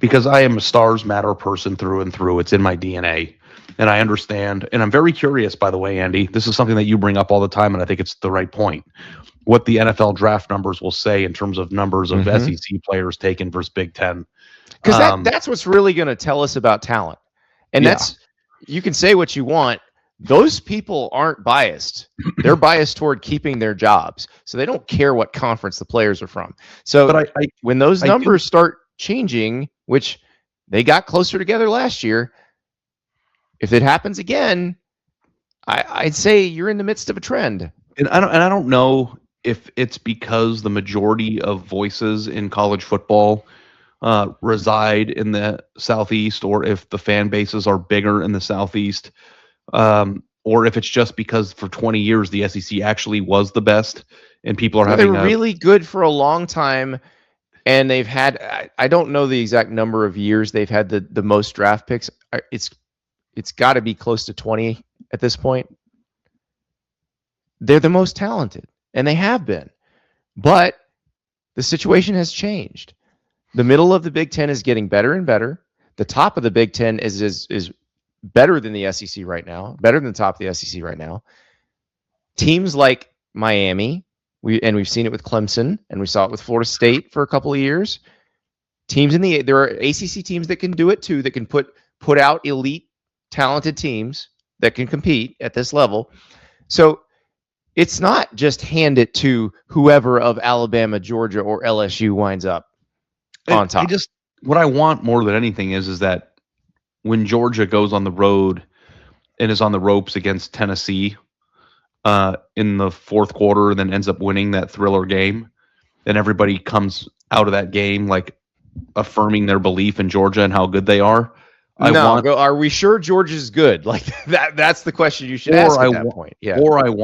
because I am a stars matter person through and through. It's in my DNA. And I understand. And I'm very curious, by the way, Andy. This is something that you bring up all the time, and I think it's the right point. What the NFL draft numbers will say in terms of numbers of SEC players taken versus Big Ten. Because that's what's really going to tell us about talent. And that's, you can say what you want. Those people aren't biased. They're biased toward keeping their jobs. So they don't care what conference the players are from. So but when those numbers start changing, which they got closer together last year, if it happens again, I'd say you're in the midst of a trend. And I don't know if it's because the majority of voices in college football reside in the Southeast, or if the fan bases are bigger in the Southeast, or if it's just because for 20 years the SEC actually was the best, and people are having. They were really good for a long time, and they've had. I don't know the exact number of years they've had the most draft picks. It's got to be close to 20 at this point. They're the most talented, and they have been. But the situation has changed. The middle of the Big Ten is getting better and better. The top of the Big Ten is better than the SEC right now, better than the top of the SEC right now. Teams like Miami, we've seen it with Clemson, and we saw it with Florida State for a couple of years. There are ACC teams that can do it too, that can put out elite, talented teams that can compete at this level. So it's not just hand it to whoever of Alabama, Georgia, or LSU winds up on top. What I want more than anything is that when Georgia goes on the road and is on the ropes against Tennessee in the fourth quarter and then ends up winning that thriller game, and everybody comes out of that game like affirming their belief in Georgia and how good they are. Are we sure Georgia's good? Like that's the question you should ask at that point. Yeah. Or I want